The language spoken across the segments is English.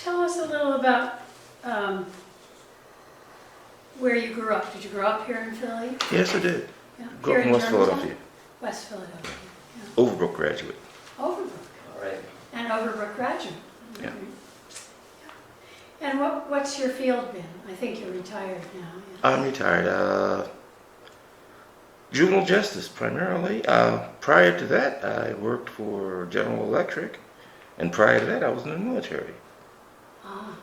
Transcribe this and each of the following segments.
Tell us a little about where you grew up. Did you grow up here in Philly? Yes, I did. Yeah. Grew Here up in in West Germantown? Philadelphia. West Philadelphia. Yeah. Overbrook graduate. Overbrook. All right. And Overbrook graduate. Yeah. Okay. Yeah. And what's your field been? I think you're retired now. Yeah. I'm retired. Juvenile justice primarily. Prior to that, I worked for General Electric, and prior to that, I was in the military. Ah.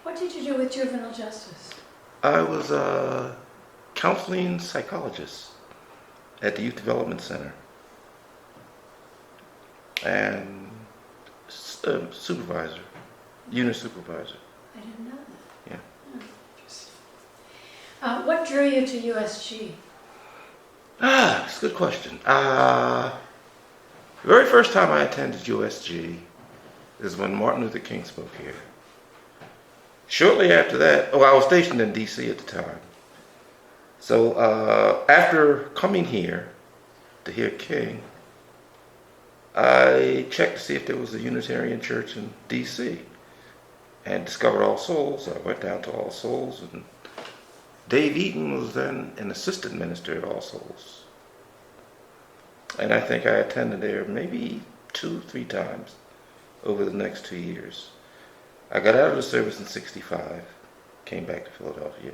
What did you do with juvenile justice? I was a counseling psychologist at the Youth Development Center and supervisor, unit supervisor. I didn't know that. Yeah. Oh, interesting. What drew you to USG? That's a good question. The very first time I attended USG is when Martin Luther King spoke here. Shortly after that, I was stationed in DC at the time. So after coming here to hear King, I checked to see if there was a Unitarian church in DC and discovered All Souls. I went down to All Souls, and Dave Eaton was then an assistant minister at All Souls. And I think I attended there maybe 2-3 times over the next 2 years. I got out of the service in '65, came back to Philadelphia.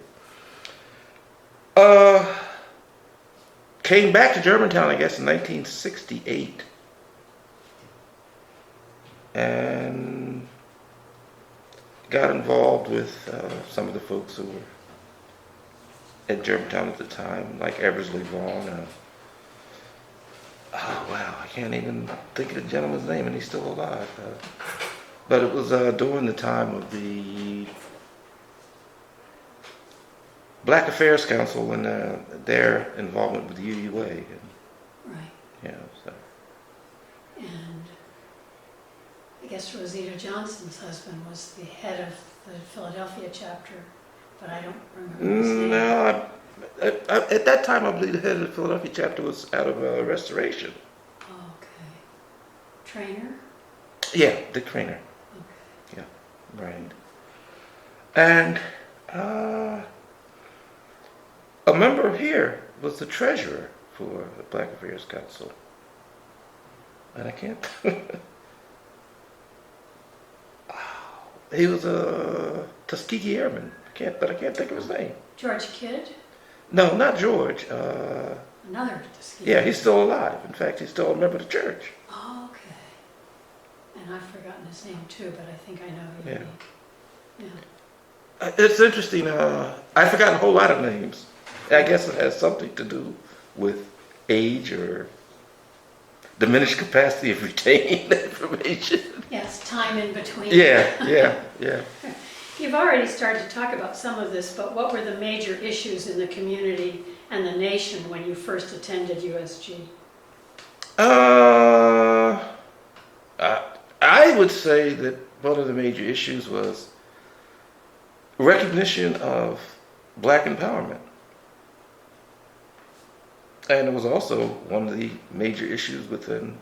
Came back to Germantown, I guess, in 1968. And got involved with some of the folks who were at Germantown at the time, like Eversley Vaughn. Oh, wow, I can't even think of the gentleman's name, and he's still alive. But it was during the time of the Black Affairs Council and their involvement with the UUA. And, Right. yeah, so. And I guess Rosita Johnson's husband was the head of the Philadelphia chapter, but I don't remember his name. No, at that time, I believe the head of the Philadelphia chapter was out of Restoration. Okay. Trainer? Yeah, Dick Trainer. Okay. Yeah, right. And a member here was the treasurer for the Black Affairs Council. And I can't. He was a Tuskegee Airman. But I can't think of his name. George Kidd? No, not George. Another Tuskegee. Yeah, he's still alive. In fact, he's still a member of the church. Oh, okay. And I've forgotten his name too, but I think I know who you Yeah. mean. Yeah. It's interesting. I've forgotten a whole lot of names. I guess it has something to do with age or diminished capacity of retaining information. Yes, time in between. Yeah. You've already started to talk about some of this, but what were the major issues in the community and the nation when you first attended USG? I would say that one of the major issues was recognition of Black empowerment. And it was also one of the major issues within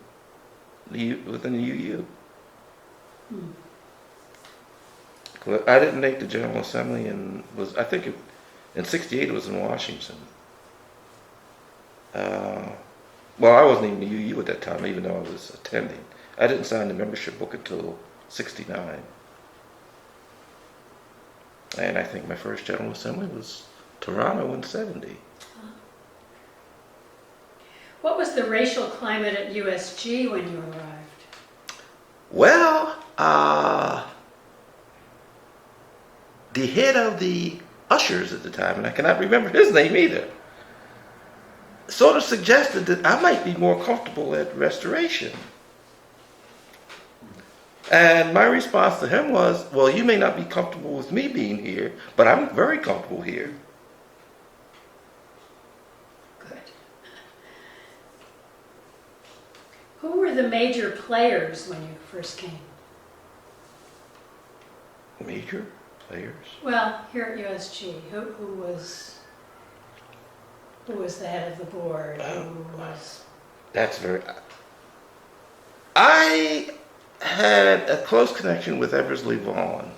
the UU. I didn't make the General Assembly, and in '68 it was in Washington. Well, I wasn't even in the UU at that time, even though I was attending. I didn't sign the membership book until '69. And I think my first General Assembly was Toronto in '70. What was the racial climate at USG when you arrived? Well, the head of the ushers at the time, and I cannot remember his name either, sort of suggested that I might be more comfortable at Restoration. And my response to him was, well, you may not be comfortable with me being here, but I'm very comfortable here. Good. Who were the major players when you first came? Major players? Well, here at USG, who was the head of the board? Who was... That's very... I had a close connection with Eversley Vaughn.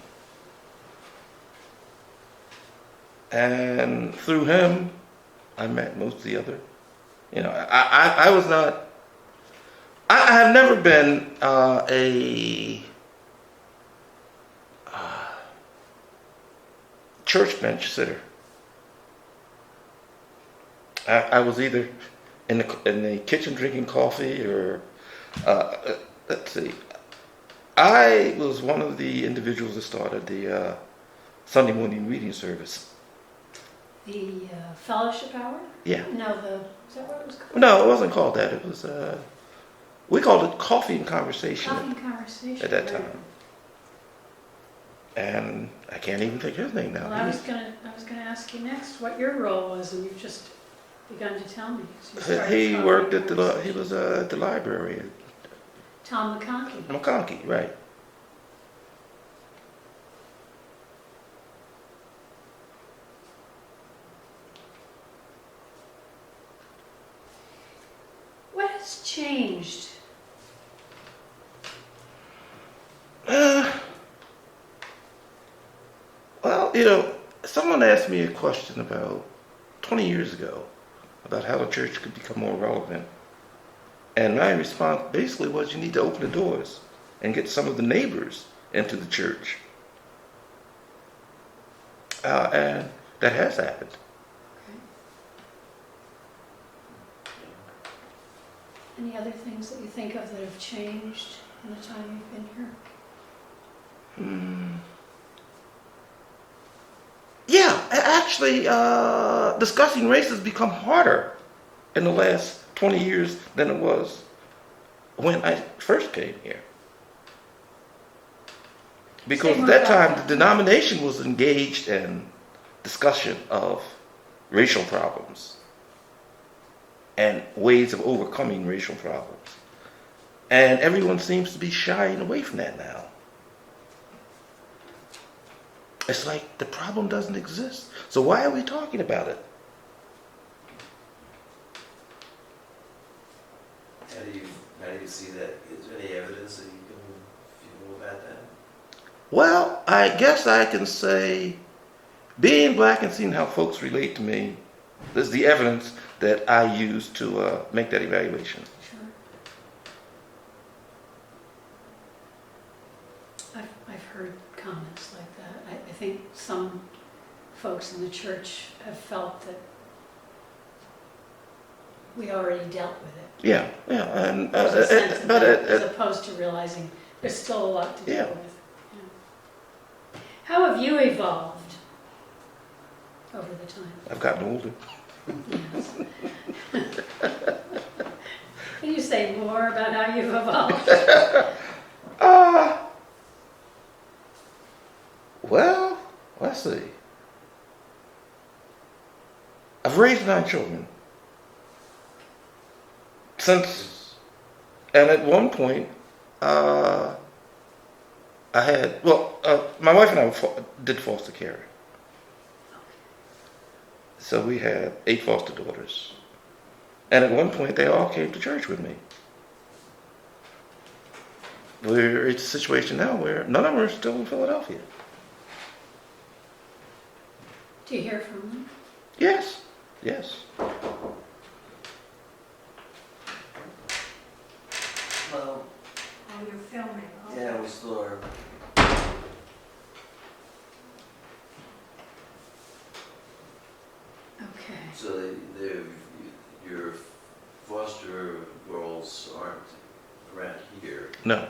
And through him, I met most of the other. I was not, I have never been a church bench sitter. I was either in the kitchen drinking coffee or, let's see, I was one of the individuals that started the Sunday morning reading service. The fellowship hour? Yeah. No, is that what it was called? No, it wasn't called that. It was, we called it Coffee and Conversation Coffee and Conversation. at that right. time. And I can't even think of his name now. Well, I was gonna ask you next what your role was, and you've just begun to tell me. So you started He Coffee worked and at he was at the library Tom McConkey. at McConkey, right. What has changed? Well, someone asked me a question about 20 years ago about how the church could become more relevant. And my response basically was you need to open the doors and get some of the neighbors into the church. And that has happened. Any other things that you think of that have changed in the time you've been here? Yeah, actually, discussing race has become harder in the last 20 years than it was when I first came here. Because at that time, the denomination was engaged in discussion of racial problems and ways of overcoming racial problems. And everyone seems to be shying away from that now. It's like the problem doesn't exist. So why are we talking about it? How do you see that? Is there any evidence that you know about that? Well, I guess I can say being black and seeing how folks relate to me is the evidence that I use to make that evaluation. Sure. I've heard comments like that. I think some folks in the church have felt that we already dealt with it. Yeah, and There's a sense of that, as opposed to realizing there's still a lot to deal Yeah. with. Yeah. How have you evolved over the time? I've gotten older. Yes. Can you say more about how you've evolved? Well, let's see. I've raised 9 children. And at one point, I had, my wife and I did foster care. So we had 8 foster daughters. And at one point, they all came to church with me. We're in a situation now where none of them are still in Philadelphia. Do you hear from them? Yes. Well, Oh, you're filming. yeah, we still are. Okay. So your foster girls aren't around here. No.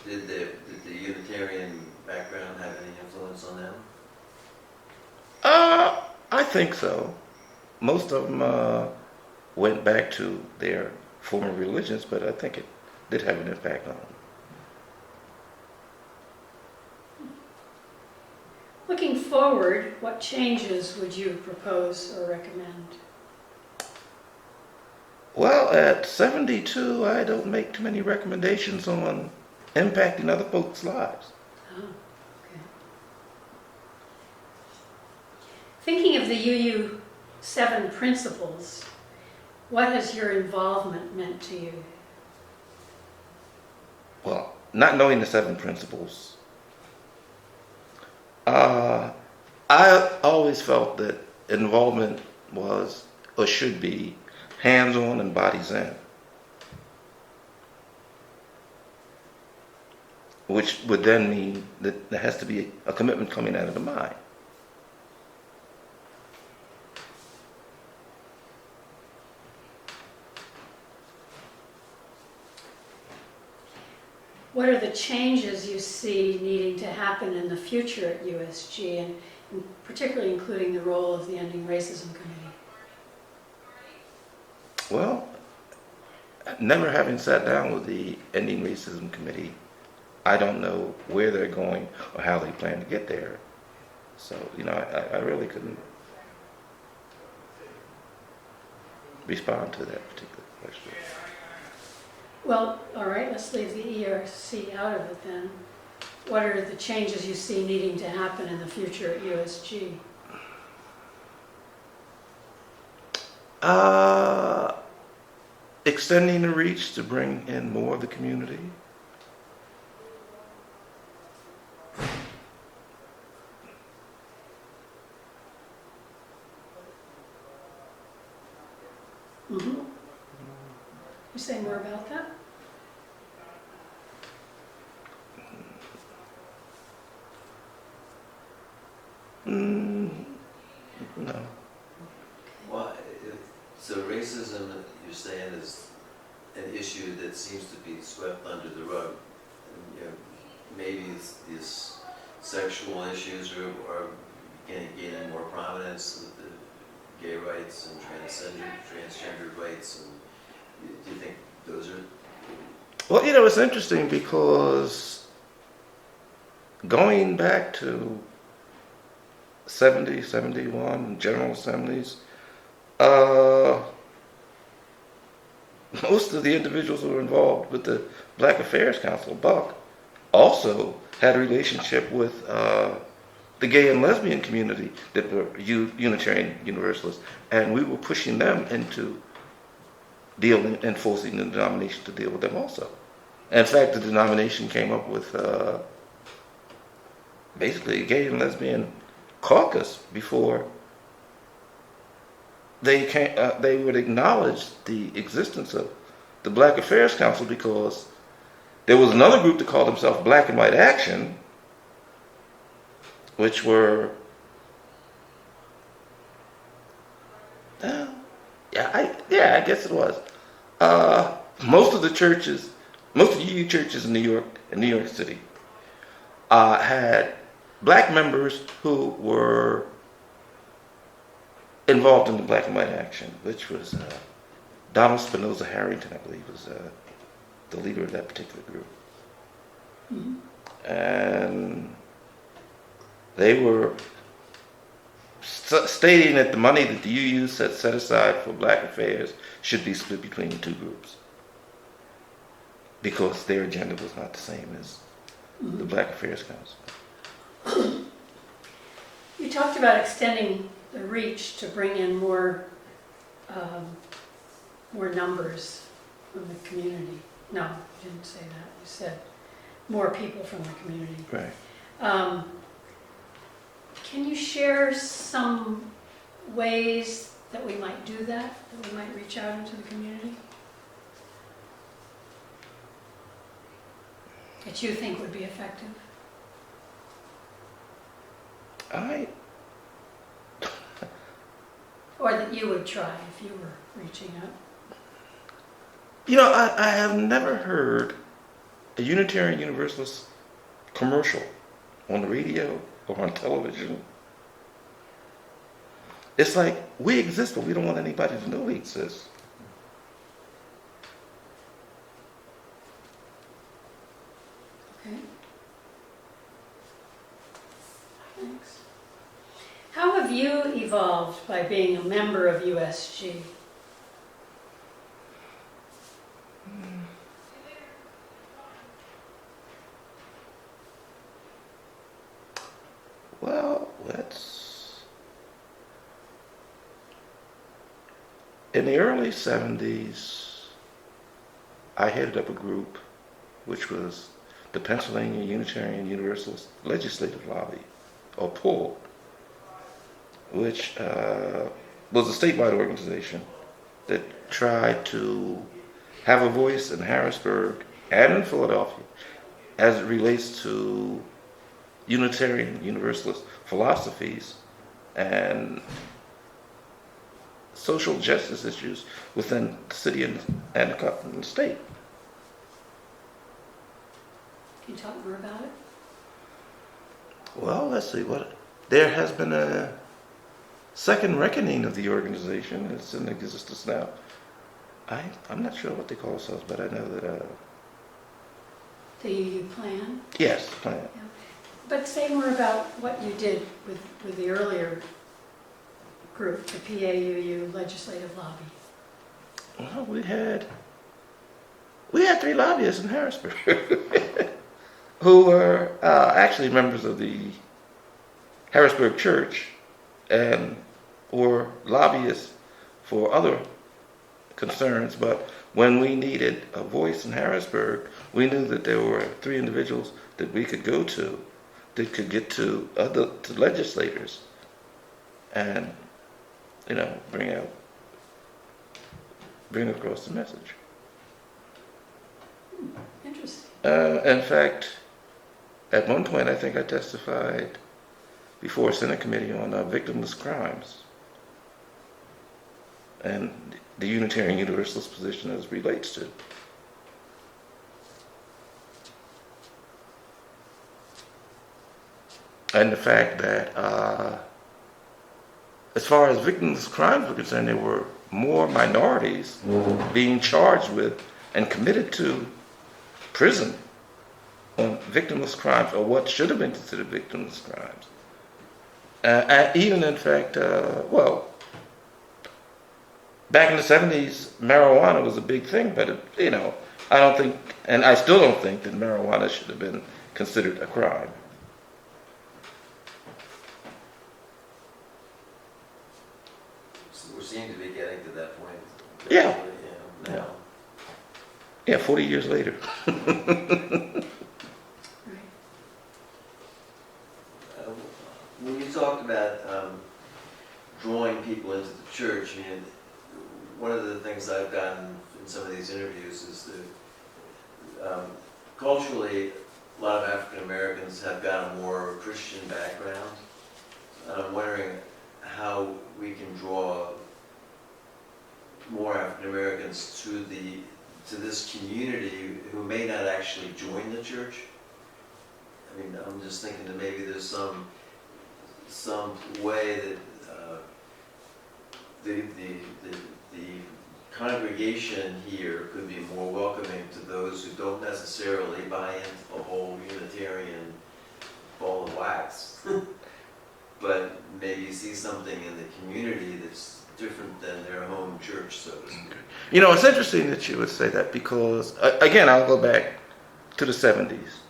Did the Unitarian background have any influence on them? I think so. Most of them went back to their former religions, but I think it did have an impact on them. Looking forward, what changes would you propose or recommend? Well, at 72, I don't make too many recommendations on impacting other folks' lives. Oh, okay. Thinking of the UU 7 principles, what has your involvement meant to you? Well, not knowing the seven principles, I always felt that involvement was or should be hands-on and bodies in, which would then mean that there has to be a commitment coming out of the mind. What are the changes you see needing to happen in the future at USG, and particularly including the role of the Ending Racism Committee? Well, never having sat down with the Ending Racism Committee, I don't know where they're going or how they plan to get there. So, I really couldn't respond to that particular question. Well, all right, let's leave the ERC out of it then. What are the changes you see needing to happen in the future at USG? Extending the reach to bring in more of the community. Mm-hmm. You say more about that? No. Well, so racism, you're saying, is an issue that seems to be swept under the rug. And, maybe these sexual issues are gaining more prominence, with the gay rights and transgender rights. And do you think those are? Well, it's interesting because going back to 70, 71 General Assemblies, most of the individuals who were involved with the Black Affairs Council, Buck, also had a relationship with the gay and lesbian community that were Unitarian Universalists, and we were pushing them into enforcing the denomination to deal with them also. In fact, the denomination came up with basically a gay and lesbian caucus before they would acknowledge the existence of the Black Affairs Council, because there was another group that called themselves Black and White Action, which were I guess it was most of the churches, most of the UU churches in New York City had black members who were involved in the Black and White Action, which was Donald Spinoza Harrington, I believe, was the leader of that particular group. Mm-hmm. And they were stating that the money that the UU set aside for Black affairs should be split between the two groups, because their agenda was not the same as the Black Affairs Council. You talked about extending the reach to bring in more numbers from the community. No, you didn't say that. You said more people from the community. Right. Can you share some ways that we might do that we might reach out into the community? That you think would be effective? Or that you would try if you were reaching out? I have never heard a Unitarian Universalist commercial on the radio or on television. It's like, we exist, but we don't want anybody to know we exist. Okay. Thanks. How have you evolved by being a member of USG? Well, in the early 70s, I headed up a group which was the Pennsylvania Unitarian Universalist Legislative Lobby, or PULL, which was a statewide organization that tried to have a voice in Harrisburg and in Philadelphia as it relates to Unitarian Universalist philosophies and social justice issues within the city and the state. Can you talk more about it? Well, let's see. There has been a second reckoning of the organization. It's in existence now. I'm not sure what they call themselves, but I know that. The UU plan? Yes, plan. Yeah. But say more about what you did with the earlier group, the PAUU Legislative Lobby. Well, we had 3 lobbyists in Harrisburg who were actually members of the Harrisburg Church and were lobbyists for other concerns. But when we needed a voice in Harrisburg, we knew that there were 3 individuals that we could go to that could get to legislators and, bring across the message. Interesting. In fact, at one point, I think I testified before a Senate committee on victimless crimes and the Unitarian Universalist position as it relates to. And the fact that as far as victimless crimes were concerned, there were more minorities being charged with and committed to prison on victimless crimes, or what should have been considered victimless crimes. And even in fact, back in the 70s, marijuana was a big thing, but I don't think, and I still don't think, that marijuana should have been considered a crime. So we seem to be getting to that point. Yeah. Now. Yeah, 40 years later. Right. When you talked about drawing people into the church, one of the things I've gotten in some of these interviews is that culturally, a lot of African Americans have got a more Christian background. And I'm wondering how we can draw more African Americans to this community who may not actually join the church. I'm just thinking that maybe there's some way that the congregation here could be more welcoming to those who don't necessarily buy into the whole Unitarian ball of wax, but maybe see something in the community that's different than their home church, so to speak. It's interesting that you would say that because, again, I'll go back to the 70s.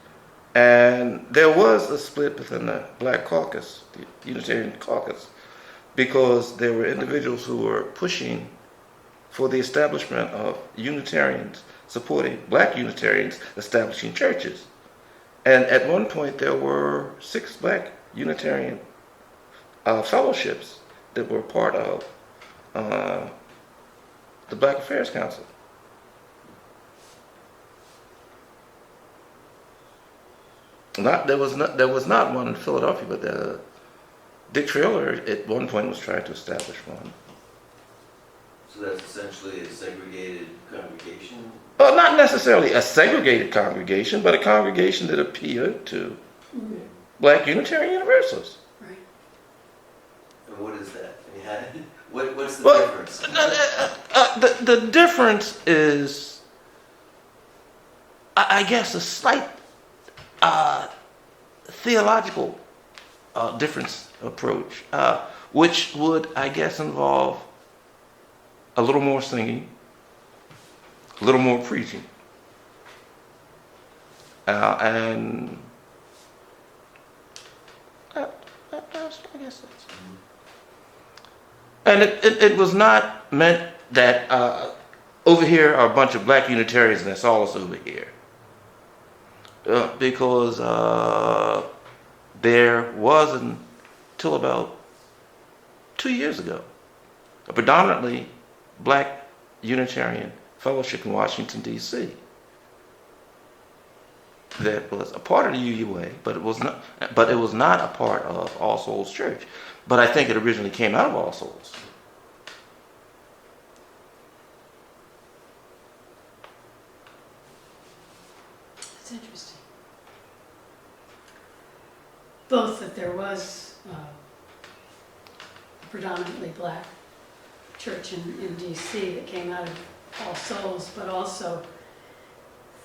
And there was a split within the Black Caucus, the Unitarian Caucus, because there were individuals who were pushing for the establishment of Unitarians, supporting Black Unitarians establishing churches. And at one point, there were 6 Black Unitarian fellowships that were part of the Black Affairs Council. There was not one in Philadelphia, but Dick Trailer at one point was trying to establish one. So that's essentially a segregated congregation? Well, not necessarily a segregated congregation, but a congregation that appealed to Black Unitarian Universalists. Right. And what is that? What's the difference? The difference is, I guess, a slight theological difference approach, which would, I guess, involve a little more singing, a little more preaching, and I guess that's. And it was not meant that over here are a bunch of Black Unitarians and that's all us over here. because there was, until about 2 years ago, a predominantly black Unitarian fellowship in Washington, D.C. that was a part of the UUA, but it was not a part of All Souls Church. But I think it originally came out of All Souls. That's interesting. Both that there was a predominantly black church in DC that came out of All Souls, but also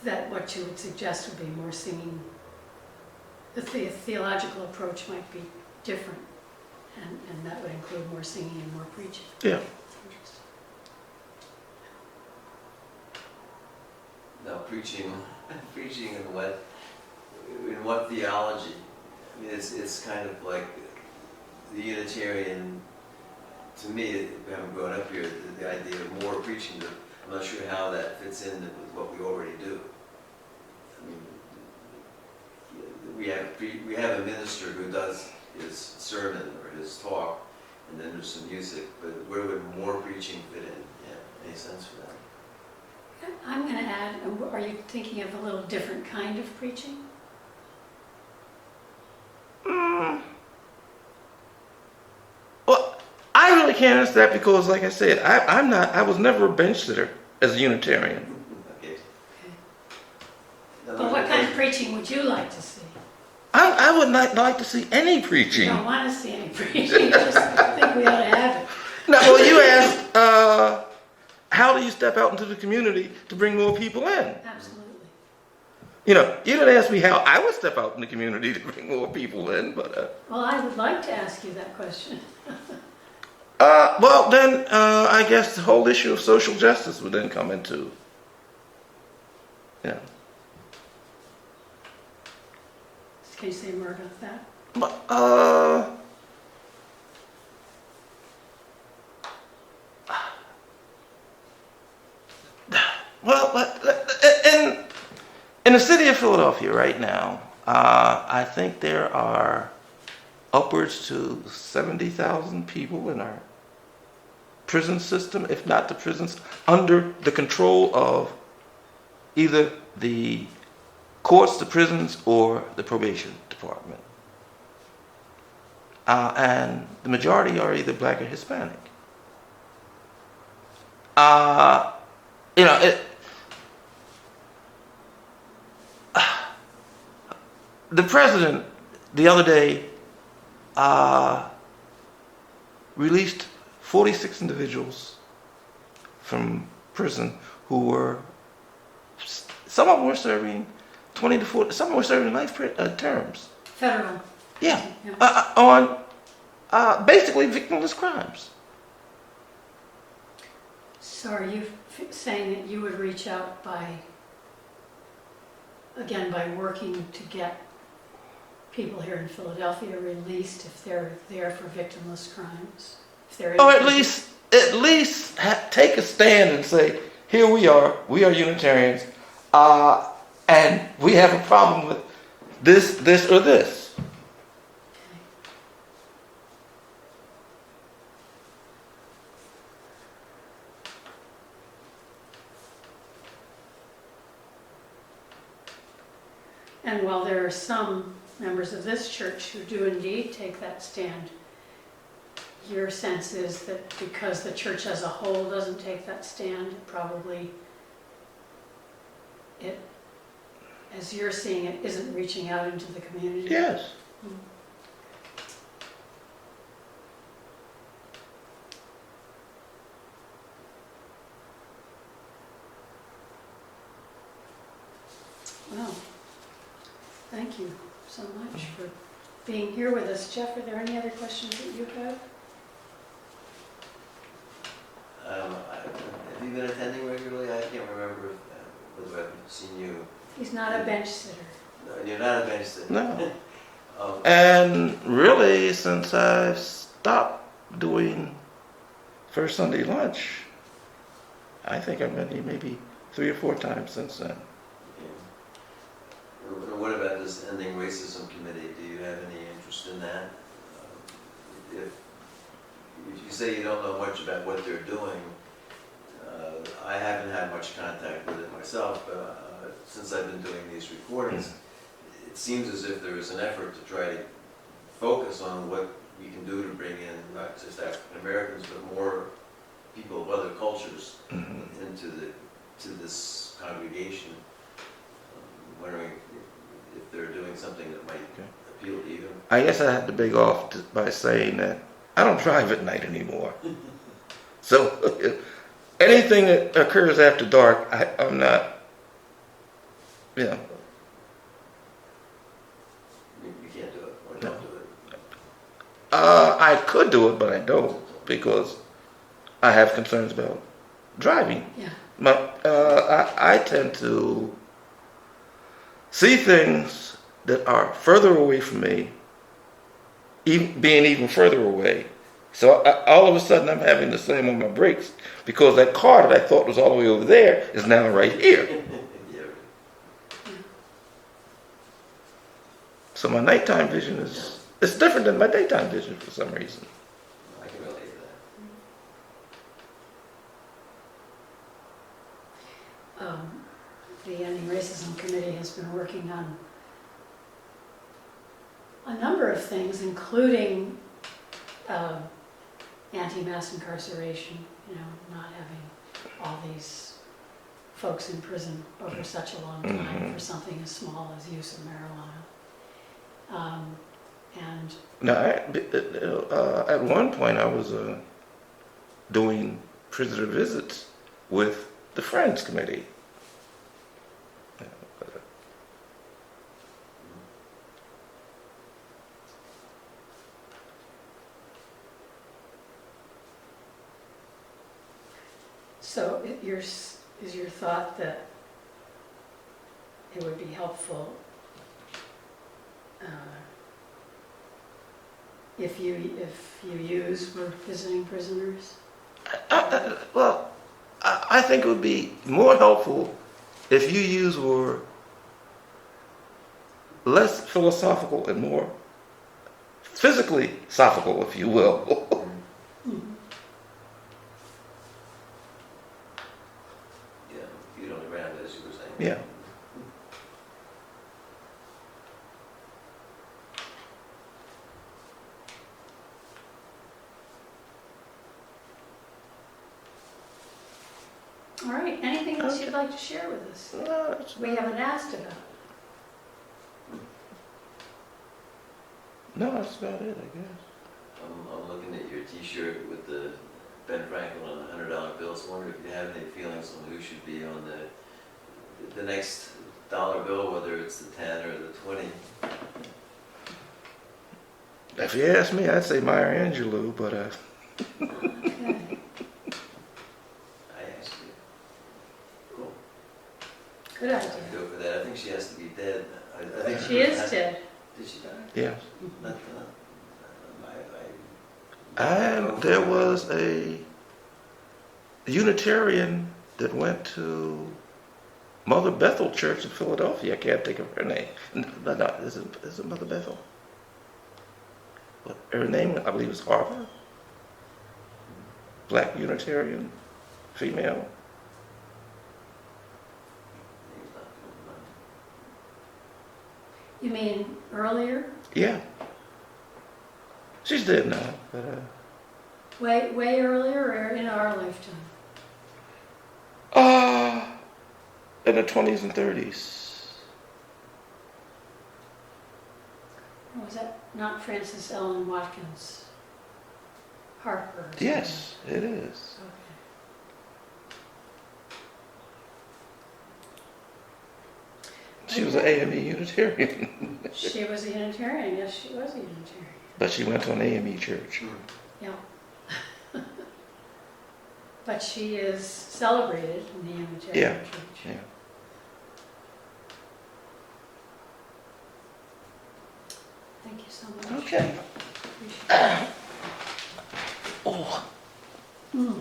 that what you would suggest would be more singing. The theological approach might be different, and that would include more singing and more preaching. Yeah. Interesting. Now preaching in what theology? I mean, it's kind of like the Unitarian. To me, having grown up here, the idea of more preaching, I'm not sure how that fits in with what we already do. I mean, we have a minister who does his sermon or his talk, and then there's some music, but where would more preaching fit in? Yeah, any sense for that? I'm going to add, are you thinking of a little different kind of preaching? Well, I really can't answer that because, like I said, I was never a bench sitter as a Unitarian. Okay. But what kind of preaching would you like to see? I would not like to see any You preaching. don't want to see any preaching, you just think we ought to have it. Now, well, you asked, how do you step out into the community to bring more people in? Absolutely. You know, you didn't ask me how I would step out in the community to bring more people in, but, Well, I would like to ask you that question. well, then, I guess the whole issue of social justice would then come into, yeah. Can you say more about that? But, well, in the city of Philadelphia right now, I think there are upwards to 70,000 people in our prison system, if not the prisons, under the control of either the courts, the prisons, or the probation department. And the majority are either black or Hispanic. You know, the president the other day released 46 individuals from prison who were, some of them were serving 20 to 40, some were serving life terms. Federal. Yeah, on basically victimless crimes. So are you saying that you would reach out by working to get people here in Philadelphia released if they're there for victimless crimes? If they're Or at least take a stand and say, here we are Unitarians, and we have a problem with this, or this. And while there are some members of this church who do indeed take that stand, your sense is that because the church as a whole doesn't take that stand, probably it, as you're seeing it, isn't reaching out into the community? Yes. Well, thank you so much for being here with us. Jeff, are there any other questions that you have? Have you been attending regularly? I can't remember whether I've seen you. He's not a bench sitter. No, you're not a bench sitter. No. Oh, And really, since I've stopped doing First Sunday lunch, I think I've been here maybe 3 or 4 times since then. okay. this Ending Racism Committee, do you have any interest in that? If you say you don't know much about what they're doing, I haven't had much contact with it myself, but since I've been doing these recordings, it seems as if there is an effort to try to focus on what we can do to bring in not just African Americans, but more people of other cultures to this congregation. Wondering if they're doing something that might appeal to you. I guess I had to beg off by saying that I don't drive at night anymore. So anything that occurs after dark, I'm not, you know. You can't do it or don't do it. I could do it, but I don't because I have concerns about driving. Yeah. But I tend to see things that are further away from me, being even further away. So all of a sudden I'm having to slam on my brakes because that car that I thought was all the way over there is now right here. Yeah. So my nighttime vision it's different than my daytime vision for some reason. I can relate to that. The Ending Racism Committee has been working on a number of things, including anti-mass incarceration, not having all these folks in prison over such a long time for something as small as use of marijuana. And Now, at one point I was doing prisoner visits with the Friends Committee. so is your thought that it would be helpful if you were visiting prisoners? I think it would be more helpful if you use were less philosophical and more physically sophical, if you will. Yeah, feet on the ground, as you were saying. Yeah. All right, anything else you'd like to share with us? We haven't asked about. No, that's about it, I guess. I'm looking at your T-shirt with the Ben Franklin on the $100 bills. I wonder if you have any feelings on who should be on the next dollar bill, whether it's the 10 or the 20. If you ask me, I'd say Maya Angelou, but Okay. I asked you. Cool. Good I'd idea. go for that. I think she has to be dead. I think She is dead. Did she die? yeah. Not, And there was a Unitarian that went to Mother Bethel Church in Philadelphia. I can't think of her name. No, is it Mother Bethel? Her name, I believe, is Harper. Black Unitarian, female. You mean earlier? Yeah. She's dead now, but Way earlier or in our lifetime? in the 20s and 30s. Or was that not Frances Ellen Watkins? Harper? or something? Yes, it is. Okay. She was an AME Unitarian, She was a Unitarian, yes, she was a Unitarian. but she went to an AME church. Yeah. But she is celebrated in the Unitarian Church. Yeah. Thank you so much. Okay. Appreciate it. Oh. Mm.